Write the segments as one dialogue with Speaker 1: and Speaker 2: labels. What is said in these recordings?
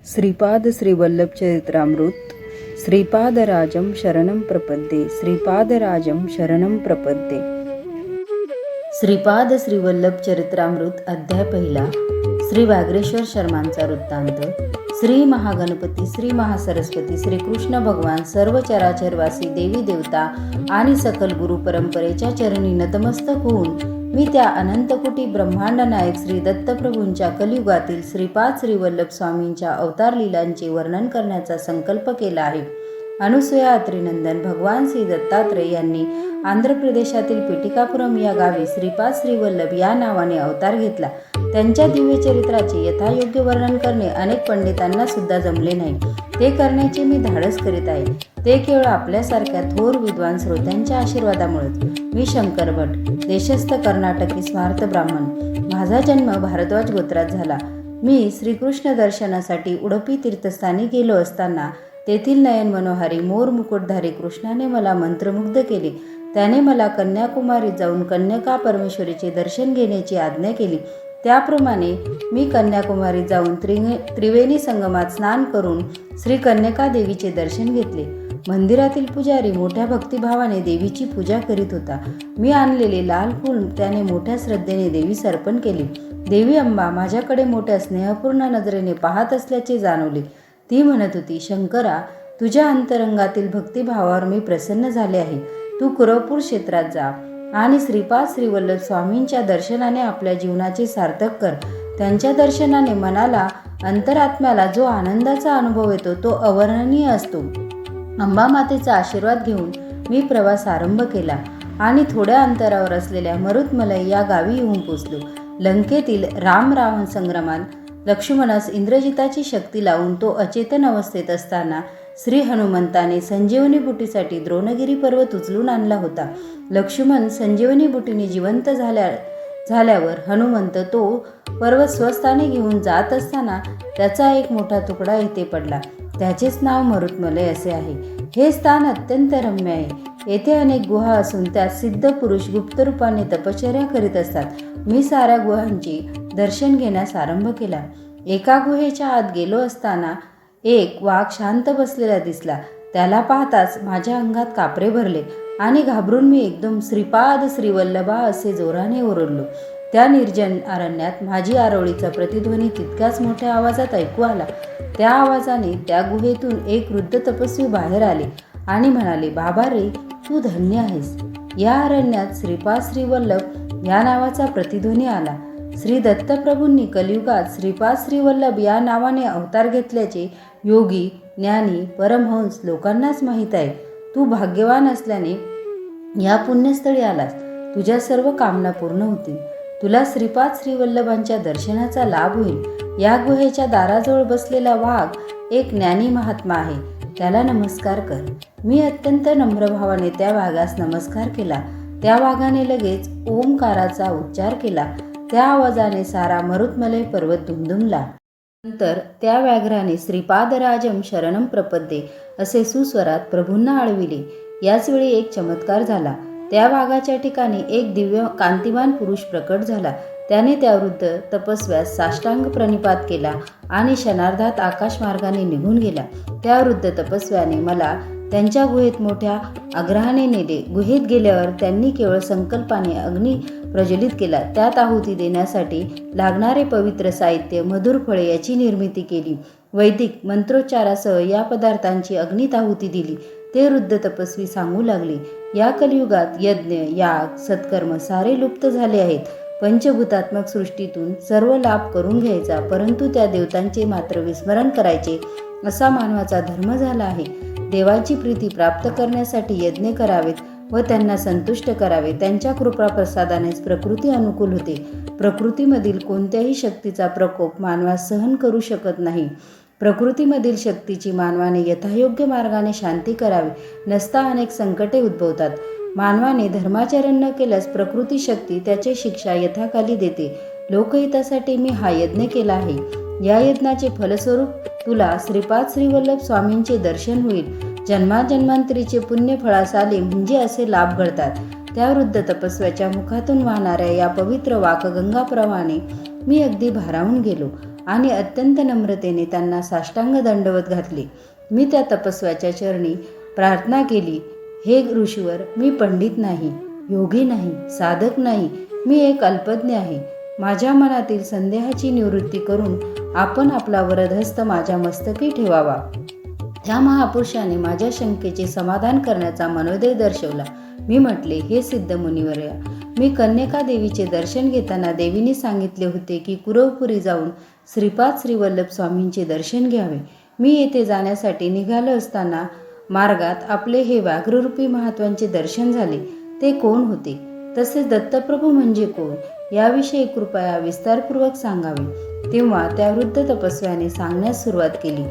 Speaker 1: श्रीपाद श्रीवल्लभ चरित्रामृत श्रीपादराजं शरणं प्रपद्ये श्रीपादराजं शरणं प्रपद्ये। श्रीपाद श्रीवल्लभ चरित्रामृत अध्याय पहिला। श्री व्याघ्रेश्वर शर्मांचा वृत्तांत। श्री महागणपती, श्री महासरस्वती, श्री कृष्ण भगवान, सर्व चराचरवासी देवी देवता आणि सकल गुरु परंपरेच्या चरणी नतमस्तक होऊन मी त्या अनंतकोटी ब्रह्मांड नायक श्री दत्तप्रभूंच्या कलियुगातील श्रीपाद श्रीवल्लभ स्वामींच्या अवतार लीलांचे वर्णन करण्याचा संकल्प केला आहे। अनुसूया अत्रिनंदन भगवान श्री दत्तात्रय यांनी आंध्र प्रदेशातील पिटिकापुरम या गावी श्रीपाद श्रीवल्लभ या नावाने अवतार घेतला। त्यांच्या दिव्य चरित्राचे यथायोग्य वर्णन करणे अनेक पंडितांना सुद्धा जमले नाही। ते करण्याचे मी धाडस करीत आहे, ते केवळ आपल्यासारख्या थोर विद्वान श्रोत्यांच्या आशीर्वादामुळेच। मी शंकर भट, देशस्थ कर्नाटकी स्मार्त ब्राह्मण। माझा जन्म भारद्वाज गोत्रात झाला। मी श्रीकृष्ण दर्शनासाठी उडपी तीर्थस्थानी गेलो असताना तेथील नयन मनोहारी मोर मुकुटधारी कृष्णाने मला मंत्रमुग्ध केले। त्याने मला कन्याकुमारीत जाऊन कन्यका परमेश्वरीचे दर्शन घेण्याची आज्ञा केली। त्याप्रमाणे मी कन्याकुमारीत जाऊन त्रिवेणी संगमात स्नान करून श्री कन्यका देवीचे दर्शन घेतले। मंदिरातील पुजारी मोठ्या भक्तिभावाने देवीची पूजा करीत होता। मी आणलेले लाल फूल त्याने मोठ्या श्रद्धेने देवीस अर्पण केले। देवी अंबा माझ्याकडे मोठ्या स्नेहपूर्ण नजरेने पाहत असल्याचे जाणवले। ती म्हणत होती, शंकरा, तुझ्या अंतरंगातील भक्तिभावावर मी प्रसन्न झाले आहे। तू कुरवपूर क्षेत्रात जा आणि श्रीपाद श्रीवल्लभ स्वामींच्या दर्शनाने आपल्या जीवनाचे सार्थक कर। त्यांच्या दर्शनाने मनाला, अंतरात्म्याला जो आनंदाचा अनुभव येतो तो अवर्णनीय असतो। अंबा मातेचा आशीर्वाद घेऊन मी प्रवास आरंभ केला आणि थोड्या अंतरावर असलेल्या मरुतमलई या गावी येऊन पोचलो। लंकेतील राम रावण संग्रामात लक्ष्मणास इंद्रजिताची शक्ती लावून तो अचेतन अवस्थेत असताना श्री हनुमंताने संजीवनी बुटीसाठी द्रोणगिरी पर्वत उचलून आणला होता। लक्ष्मण संजीवनी बुटीने जिवंत झाल्यावर हनुमंत तो पर्वत स्वस्थानी घेऊन जात असताना त्याचा एक मोठा तुकडा येथे पडला। त्याचेच नाव मरुतमलई असे आहे। हे स्थान अत्यंत रम्य आहे। येथे अनेक गुहा असून त्यात सिद्ध पुरुष गुप्त रूपाने तपश्चर्या करीत असतात। मी साऱ्या गुहांचे दर्शन घेण्यास आरंभ केला। एका गुहेच्या आत गेलो असताना एक वाघ शांत बसलेला दिसला। त्याला पाहताच माझ्या अंगात कापरे भरले आणि घाबरून मी एकदम श्रीपाद श्रीवल्लभा असे जोराने ओरडलो। त्या निर्जन अरण्यात माझी आरोळीचा प्रतिध्वनी तितक्याच मोठ्या आवाजात ऐकू आला। त्या आवाजाने त्या गुहेतून एक वृद्ध तपस्वी बाहेर आले आणि म्हणाले, बाबा रे, तू धन्य आहेस। या अरण्यात श्रीपाद श्रीवल्लभ या नावाचा प्रतिध्वनी आला। श्री दत्तप्रभूंनी कलियुगात श्रीपाद श्रीवल्लभ या नावाने अवतार घेतल्याचे योगी, ज्ञानी, परमहंस लोकांनाच माहीत आहे। तू भाग्यवान असल्याने या पुण्यस्थळी आलास। तुझ्या सर्व कामना पूर्ण होतील। तुला श्रीपाद श्रीवल्लभांच्या दर्शनाचा लाभ होईल। या गुहेच्या दाराजवळ बसलेला वाघ एक ज्ञानी महात्मा आहे, त्याला नमस्कार कर। मी अत्यंत नम्र भावाने त्या वाघास नमस्कार केला। त्या वाघाने लगेच ओंकाराचा उच्चार केला। त्या आवाजाने सारा मरुतमलई पर्वत दुमदुमला। नंतर त्या व्याघ्राने श्रीपादराजं शरणं प्रपद्ये असे सुस्वरात प्रभूंना आळविले। याच वेळी एक चमत्कार झाला। त्या वाघाच्या ठिकाणी एक दिव्य कांतिमान पुरुष प्रकट झाला। त्याने त्या वृद्ध तपस्व्यास साष्टांग प्रणिपात केला आणि क्षणार्धात आकाशमार्गाने निघून गेला। त्या वृद्ध तपस्व्याने मला त्यांच्या गुहेत मोठ्या आग्रहाने नेले। गुहेत गेल्यावर त्यांनी केवळ संकल्पाने अग्नी प्रज्वलित केला। त्यात आहुती देण्यासाठी लागणारे पवित्र साहित्य, मधुर फळे याची निर्मिती केली। वैदिक मंत्रोच्चारासह या पदार्थांची अग्नीत आहुती दिली। ते वृद्ध तपस्वी सांगू लागले, या कलियुगात यज्ञ, याग, सत्कर्म सारे लुप्त झाले आहेत। पंचभूतात्मक सृष्टीतून सर्व लाभ करून घ्यायचा, परंतु त्या देवतांचे मात्र विस्मरण करायचे असा मानवाचा धर्म झाला आहे। देवाची प्रीती प्राप्त करण्यासाठी यज्ञ करावेत व त्यांना संतुष्ट करावे। त्यांच्या कृपा प्रसादानेच प्रकृती अनुकूल होते। प्रकृतीमधील कोणत्याही शक्तीचा प्रकोप मानवास सहन करू शकत नाही। प्रकृतीमधील शक्तीची मानवाने यथायोग्य मार्गाने शांती करावी, नसता अनेक संकटे उद्भवतात। मानवाने धर्माचरण न केल्यास प्रकृती शक्ती त्याची शिक्षा यथाखाली देते। लोकहितासाठी मी हा यज्ञ केला आहे। या यज्ञाचे फलस्वरूप तुला श्रीपाद श्रीवल्लभ स्वामींचे दर्शन होईल। जन्माजन्मांतरीचे पुण्य फळास आले म्हणजे असे लाभ घडतात। त्या वृद्ध तपस्व्याच्या मुखातून वाहणाऱ्या या पवित्र वाकगंगाप्रमाणे मी अगदी भारावून गेलो आणि अत्यंत नम्रतेने त्यांना साष्टांग दंडवत घातले. मी त्या तपस्व्याच्या चरणी प्रार्थना केली, हे ऋषीवर, मी पंडित नाही, योगी नाही, साधक नाही, मी एक अल्पज्ञ आहे. माझ्या मनातील संदेहाची निवृत्ती करून आपण आपला वरदहस्त माझ्या मस्तकी ठेवावा. त्या महापुरुषाने माझ्या शंकेचे समाधान करण्याचा मनोदय दर्शवला. मी म्हटले, हे सिद्ध मुनिवर्या, मी कन्यका देवीचे दर्शन घेताना देवीने सांगितले होते की कुरवपुरी जाऊन श्रीपाद श्रीवल्लभ स्वामींचे दर्शन घ्यावे. मी येथे जाण्यासाठी निघालो असताना मार्गात आपले हे व्याघ्ररूपी महात्वांचे दर्शन झाले. ते कोण होते? तसेच दत्तप्रभू म्हणजे कोण याविषयी कृपया विस्तारपूर्वक सांगावे. तेव्हा त्या वृद्ध तपस्व्याने सांगण्यास सुरुवात केली.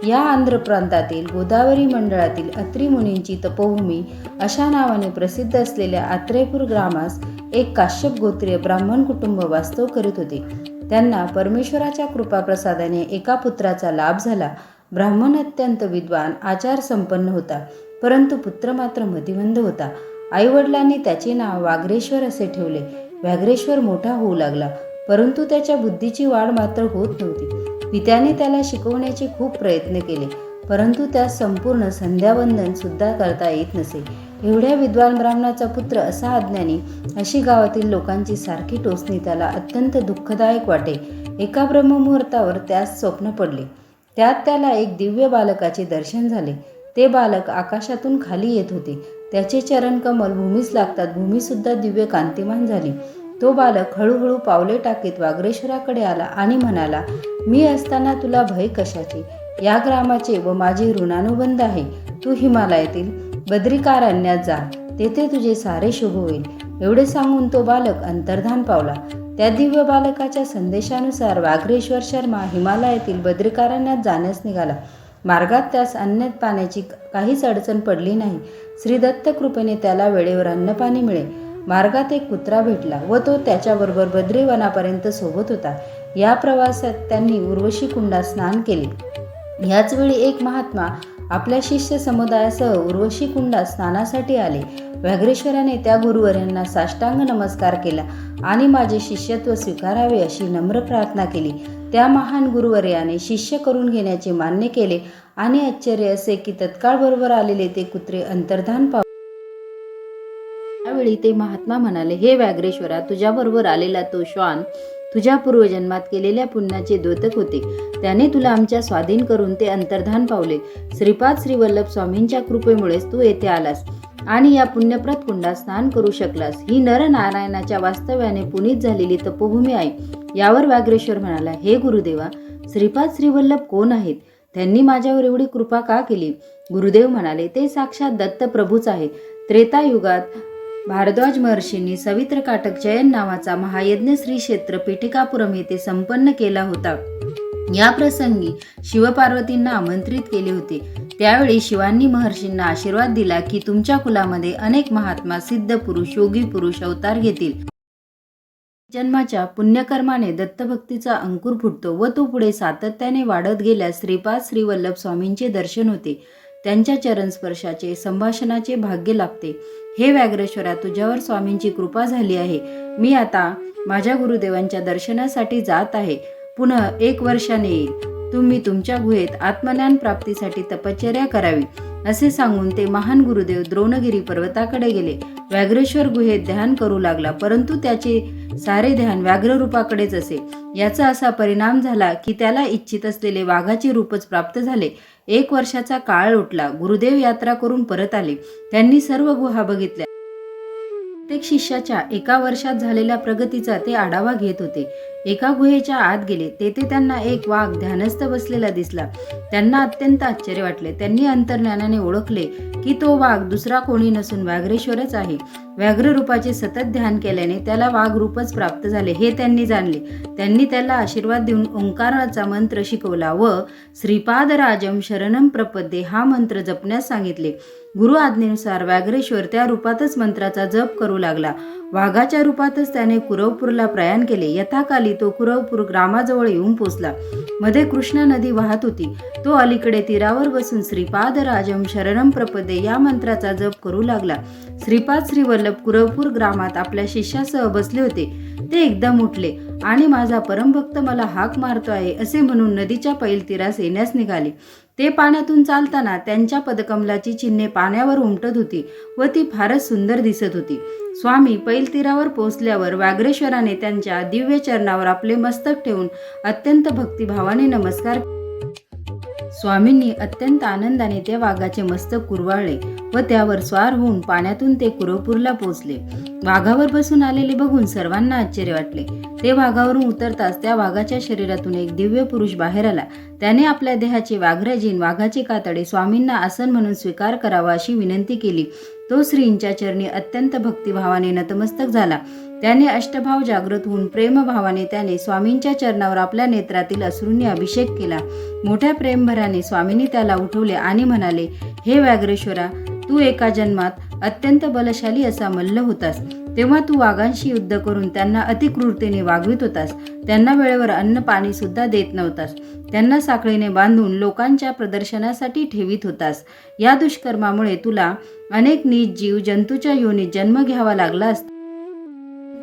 Speaker 1: या आंध्र प्रांतातील गोदावरी मंडळातील अत्री मुनींची तपोभूमी अशा नावाने प्रसिद्ध असलेल्या आत्रेयपूर ग्रामास एक काश्यप गोत्रीय ब्राह्मण कुटुंब वास्तव करीत होते. त्यांना परमेश्वराच्या कृपाप्रसादाने एका पुत्राचा लाभ झाला. ब्राह्मण अत्यंत विद्वान, आचार संपन्न होता, परंतु पुत्र मात्र मतिमंद होता. आईवडिलांनी त्याचे नाव वाग्रेश्वर असे ठेवले. व्याघ्रेश्वर मोठा होऊ लागला, परंतु त्याच्या बुद्धीची वाढ मात्र होत नव्हती. पित्याने त्याला शिकवण्याचे खूप प्रयत्न केले, परंतु त्यास संपूर्ण संध्यावंदन सुद्धा करता येत नसे. एवढ्या विद्वान ब्राह्मणाचा पुत्र असा अज्ञानी, अशी गावातील लोकांची सारखी टोचणी त्याला अत्यंत दुःखदायक वाटे. एका ब्रह्ममुहूर्तावर त्यास स्वप्न पडले. त्यात त्याला एक दिव्य बालकाचे दर्शन झाले. ते बालक आकाशातून खाली येत होते. त्याचे चरण कमल भूमीस लागतात भूमीसुद्धा दिव्य कांतिमान झाली. तो बालक हळूहळू पावले टाकीत वाग्रेश्वराकडे आला आणि म्हणाला, मी असताना तुला भय कशाचे? या ग्रामाचे व माझे ऋणानुबंध आहे. तू हिमालयातील बद्रिकारण्यात जा, तेथे तुझे सारे शुभ होईल. एवढे सांगून तो बालक अंतर्धान पावला. त्या दिव्य बालकाच्या संदेशानुसार वाग्रेश्वर शर्मा हिमालयातील बद्रिकारण्यात जाण्यास निघाला. मार्गात त्यास अन्न पाण्याची काहीच अडचण पडली नाही. श्री दत्त कृपेने त्याला वेळेवर अन्नपाणी मिळे. मार्गात एक कुत्रा भेटला व तो त्याच्याबरोबर बद्रीवनापर्यंत सोबत होता. या प्रवासात त्यांनी उर्वशी कुंडात स्नान केले. याच वेळी एक महात्मा आपल्या शिष्य समुदायासह उर्वशी कुंडात स्नानासाठी आले. व्याघ्रेश्वराने त्या गुरुवर्यांना साष्टांग नमस्कार केला आणि माझे शिष्यत्व स्वीकारावे अशी नम्र प्रार्थना केली. त्या महान गुरुवर्याने शिष्य करून घेण्याचे मान्य केले आणि आश्चर्य असे की तत्काळ बरोबर आलेले ते कुत्रे अंतर्धान पावले. त्यावेळी ते महात्मा म्हणाले, हे व्याघ्रेश्वरा, तुझ्याबरोबर आलेला तो श्वान तुझ्या पूर्वजन्मात केलेल्या पुण्याचे द्योतक होते. त्याने तुला आमच्या स्वाधीन करून ते अंतर्धान पावले. श्रीपाद श्रीवल्लभ स्वामींच्या कृपेमुळेच तू येथे आलास आणि या पुण्यप्रद कुंडात स्नान करू शकलास. ही नरनारायणाच्या वास्तव्याने पुनीत झालेली तपोभूमी आहे. यावर व्याघ्रेश्वर म्हणाला, हे गुरुदेवा, श्रीपाद श्रीवल्लभ कोण आहेत? त्यांनी माझ्यावर एवढी कृपा का केली? गुरुदेव म्हणाले, ते साक्षात दत्त प्रभूच आहेत. त्रेतायुगात भारद्वाज महर्षींनी सवित्र काटक जयन नावाचा महायज्ञ श्री क्षेत्र पीठिकापुरम येथे संपन्न केला होता. या प्रसंगी शिवपार्वतींना आमंत्रित केले होते. त्यावेळी शिवांनी महर्षींना आशीर्वाद दिला की तुमच्या कुलामध्ये अनेक महात्मा, सिद्ध पुरुष, योगी पुरुष अवतार घेतील. जन्माच्या पुण्यकर्माने दत्तभक्तीचा अंकुर फुटतो व तो पुढे सातत्याने वाढत गेल्यास श्रीपाद श्रीवल्लभ स्वामींचे दर्शन होते. त्यांच्या चरणस्पर्शाचे संभाषणाचे भाग्य लाभते. हे व्याघ्रेश्वरा, तुझ्यावर स्वामींची कृपा झाली आहे. मी आता माझ्या गुरुदेवांच्या दर्शनासाठी जात आहे. पुन्हा 1 वर्षाने येईल. तुम्ही तुमच्या गुहेत आत्मज्ञान प्राप्तीसाठी तपश्चर्या करावी. असे सांगून ते महान गुरुदेव द्रोणगिरी पर्वताकडे गेले. व्याघ्रेश्वर गुहेत ध्यान करू लागला, परंतु त्याचे सारे ध्यान व्याघ्र रूपाकडेच असे. याचा असा परिणाम झाला की त्याला इच्छित असलेले वाघाचे रूपच प्राप्त झाले. 1 वर्षाचा काळ उठला. गुरुदेव यात्रा करून परत आले. त्यांनी सर्व गुहा बघितल्या. प्रत्येक शिष्याच्या 1 वर्षात झालेल्या प्रगतीचा ते आढावा घेत होते. एका गुहेच्या आत गेले. तेथे त्यांना एक वाघ ध्यानस्थ बसलेला दिसला. त्यांना अत्यंत आश्चर्य वाटले. त्यांनी अंतर्ज्ञानाने ओळखले की तो वाघ दुसरा कोणी नसून व्याघ्रेश्वरच आहे. व्याघ्र रूपाचे सतत ध्यान केल्याने त्याला वाघ रूपच प्राप्त झाले हे त्यांनी जाणले. त्यांनी त्याला आशीर्वाद देऊन ओंकाराचा मंत्र शिकवला व श्रीपादराजम शरणम प्रपद्ये हा मंत्र जपण्यास सांगितले. गुरु आज्ञेनुसार व्याघ्रेश्वर त्या रूपातच मंत्राचा जप करू लागला. वाघाच्या रूपातच त्याने कुरवपूरला प्रयाण केले. यथाकाली तो कुरवपूर ग्रामाजवळ येऊन पोचला. मध्ये कृष्णा नदी वाहत होती. तो अलीकडे तीरावर बसून श्रीपादराजम शरणम प्रपदे या मंत्राचा जप करू लागला. श्रीपाद श्रीवल्लभ कुरवपूर ग्रामात आपल्या शिष्यासह बसले होते. ते एकदम उठले आणि माझा परमभक्त मला हाक मारतो आहे असे म्हणून नदीच्या पैल तीरास येण्यास निघाले. ते पाण्यातून चालताना त्यांच्या पदकमलाची चिन्हे पाण्यावर उमटत होती व ती फारच सुंदर दिसत होती. स्वामी पैल तीरावर पोहोचल्यावर व्याघ्रेश्वराने त्यांच्या दिव्य चरणावर आपले मस्तक ठेवून अत्यंत भक्तिभावाने नमस्कार. स्वामींनी अत्यंत आनंदाने त्या वाघाचे मस्तक कुरवाळले व त्यावर स्वार होऊन पाण्यातून ते कुरवपूरला पोहोचले. वाघावर बसून आलेले बघून सर्वांना आश्चर्य वाटले. ते वाघावरून उतरताच त्या वाघाच्या शरीरातून एक दिव्य पुरुष बाहेर आला. त्याने आपल्या देहाचे व्याघ्रजीन वाघाचे कातडे स्वामींना आसन म्हणून स्वीकार करावा अशी विनंती केली. तो श्रींच्या चरणी अत्यंत भक्तिभावाने नतमस्तक झाला. त्याने अष्टभाव जागृत होऊन प्रेमभावाने त्याने स्वामींच्या चरणावर आपल्या नेत्रातील अश्रूंनी अभिषेक केला. मोठ्या प्रेमभराने स्वामींनी त्याला उठवले आणि म्हणाले, हे व्याघ्रेश्वरा, तू एका जन्मात अत्यंत बलशाली असा मल्ल होतास. तेव्हा तू वाघांशी युद्ध करून त्यांना अतिक्रूरतेने वागवित होतास. त्यांना वेळेवर अन्न पाणी सुद्धा देत नव्हतास. त्यांना साखळीने बांधून लोकांच्या प्रदर्शनासाठी ठेवीत होतास. या दुष्कर्मामुळे तुला अनेक नीच जीव जंतूच्या योनीत जन्म घ्यावा लागला असता.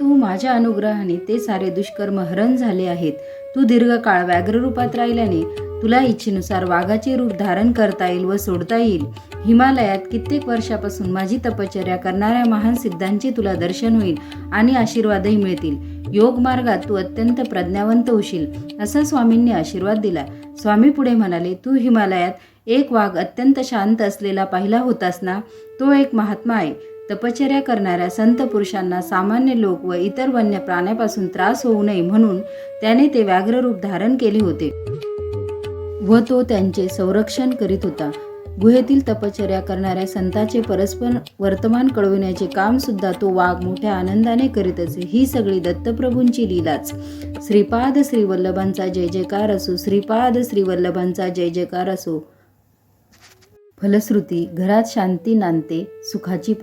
Speaker 1: तू माझ्या अनुग्रहाने ते सारे दुष्कर्म हरण झाले आहेत. तू दीर्घकाळ व्याघ्र रूपात राहिल्याने तुला इच्छेनुसार वाघाचे रूप धारण करता येईल व सोडता येईल. हिमालयात कित्येक वर्षापासून माझी तपश्चर्या करणाऱ्या महान सिद्धांचे तुला दर्शन होईल आणि आशीर्वादही मिळतील. योग मार्गात तू अत्यंत प्रज्ञावंत होशील असा स्वामींनी आशीर्वाद दिला. स्वामी पुढे म्हणाले, तू हिमालयात एक वाघ अत्यंत शांत असलेला पाहिला होतास ना? तो एक महात्मा आहे. तपश्चर्या करणाऱ्या संत पुरुषांना सामान्य लोक व इतर वन्य प्राण्यापासून त्रास होऊ नये म्हणून त्याने ते व्याघ्र रूप धारण केले होते व तो त्यांचे संरक्षण करीत होता. गुहेतील तपश्चर्या करणाऱ्या संतांचे परस्पर वर्तमान कळविण्याचे काम सुद्धा तो वाघ मोठ्या आनंदाने करीत असे. ही सगळी दत्तप्रभूंची लीलाच. श्रीपाद श्रीवल्लभांचा जय जयकार असो. श्रीपाद श्रीवल्लभांचा जय जयकार असो. फलश्रुती, घरात शांती नांदते, सुखाची